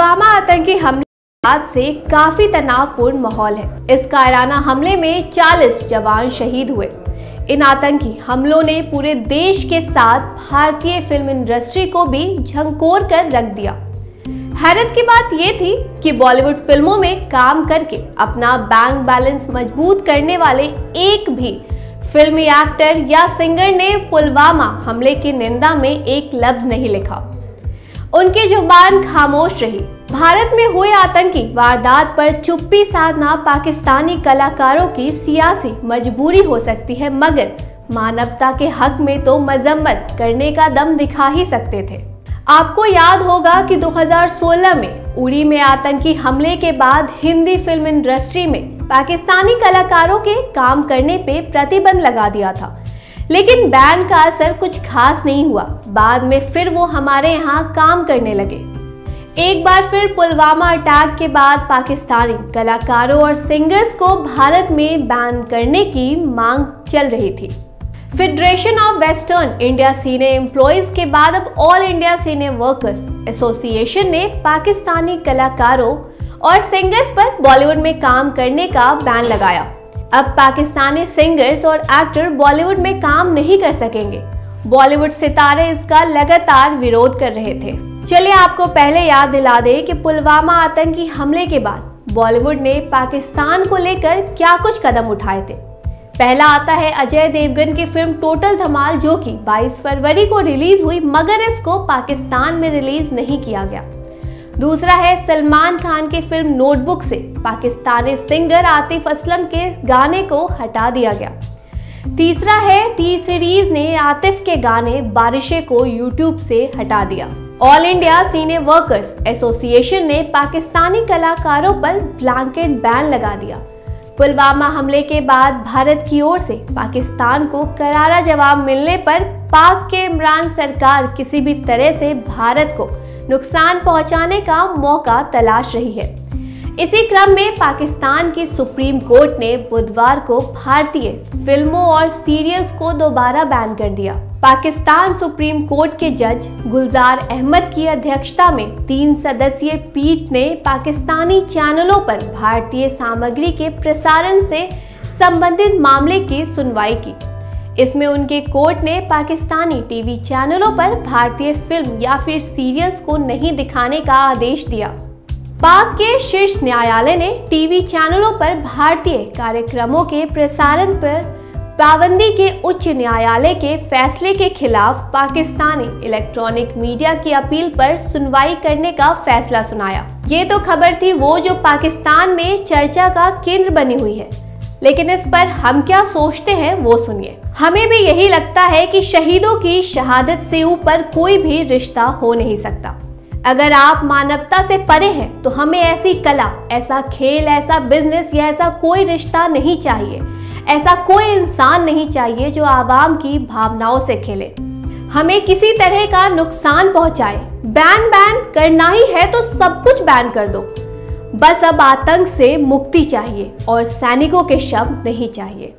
पुलवामा आतंकी हमले के बाद से काफी तनावपूर्ण माहौल है। इस कायराना हमले में 40 जवान शहीद हुए। इन आतंकी हमलों ने पूरे देश के साथ भारतीय फिल्म इंडस्ट्री को भी झंकोर कर रख दिया। हैरत की बात यह थी कि बॉलीवुड फिल्मों में काम करके अपना बैंक बैलेंस मजबूत करने वाले एक भी फिल्मी एक्टर या सिंगर ने पुलवामा हमले की निंदा में एक लफ्ज नहीं लिखा। उनकी जुबान खामोश रही। भारत में हुए आतंकी वारदात पर चुप्पी साधना पाकिस्तानी कलाकारों की सियासी मजबूरी हो सकती है, मगर मानवता के हक में तो मजम्मत करने का दम दिखा ही सकते थे। आपको याद होगा कि 2016 में उड़ी में आतंकी हमले के बाद हिंदी फिल्म इंडस्ट्री में पाकिस्तानी कलाकारों के काम करने पे प्रतिबंध लगा दिया था, लेकिन बैन का असर कुछ खास नहीं हुआ। बाद में फिर वो हमारे यहाँ काम करने लगे। एक बार फिर पुलवामा अटैक के बाद पाकिस्तानी कलाकारों और सिंगर्स को भारत में बैन करने की मांग चल रही थी। Federation of western India cine employees के बाद अब ऑल इंडिया सिने वर्कर्स एसोसिएशन ने पाकिस्तानी कलाकारों और सिंगर्स पर बॉलीवुड में काम करने का बैन लगाया। अब पाकिस्तानी सिंगर्स और एक्टर बॉलीवुड में काम नहीं कर सकेंगे। बॉलीवुड सितारे इसका लगातार विरोध कर रहे थे। चलिए आपको पहले याद दिला दें कि पुलवामा आतंकी हमले के बाद बॉलीवुड ने पाकिस्तान को लेकर क्या कुछ कदम उठाए थे। पहला आता है अजय देवगन की फिल्म टोटल धमाल, जो कि 22 फरवरी को रिलीज हुई, मगर इसको पाकिस्तान में रिलीज नहीं किया गया। दूसरा है सलमान खान की फिल्म नोटबुक से पाकिस्तानी सिंगर आतिफ असलम के गाने को हटा दिया गया। तीसरा है टी सीरीज ने आतिफ के गाने बारिशें को यूट्यूब से हटा दिया। ऑल इंडिया सिने वर्कर्स एसोसिएशन ने पाकिस्तानी कलाकारों पर ब्लैंकेट बैन लगा दिया। पुलवामा हमले के बाद भारत की ओर से पाकिस्तान को करारा जवाब मिलने पर पाक के इमरान सरकार किसी भी तरह से भारत को नुकसान पहुंचाने का मौका तलाश रही है। इसी क्रम में पाकिस्तान की सुप्रीम कोर्ट ने बुधवार को भारतीय फिल्मों और सीरियल्स को दोबारा बैन कर दिया। पाकिस्तान सुप्रीम कोर्ट के जज गुलजार अहमद की अध्यक्षता में 3 सदस्यीय पीठ ने पाकिस्तानी चैनलों पर भारतीय सामग्री के प्रसारण से संबंधित मामले की सुनवाई की। इसमें उनके कोर्ट ने पाकिस्तानी टीवी चैनलों पर भारतीय फिल्म या फिर सीरियल्स को नहीं दिखाने का आदेश दिया। पाक के शीर्ष न्यायालय ने टीवी चैनलों पर भारतीय कार्यक्रमों के प्रसारण पर पाबंदी के उच्च न्यायालय के फैसले के खिलाफ पाकिस्तानी इलेक्ट्रॉनिक मीडिया की अपील पर सुनवाई करने का फैसला सुनाया। ये तो खबर थी वो जो पाकिस्तान में चर्चा का केंद्र बनी हुई है, लेकिन इस पर हम क्या सोचते हैं वो सुनिए। हमें भी यही लगता है कि शहीदों की शहादत से ऊपर कोई भी रिश्ता हो नहीं सकता। अगर आप मानवता से परे हैं तो हमें ऐसी कला, ऐसा खेल, ऐसा बिजनेस या ऐसा कोई रिश्ता नहीं चाहिए। ऐसा कोई इंसान नहीं चाहिए जो आवाम की भावनाओं से खेले, हमें किसी तरह का नुकसान पहुंचाए। बैन करना ही है तो सब कुछ बैन कर दो। बस अब आतंक से मुक्ति चाहिए और सैनिकों के शव नहीं चाहिए।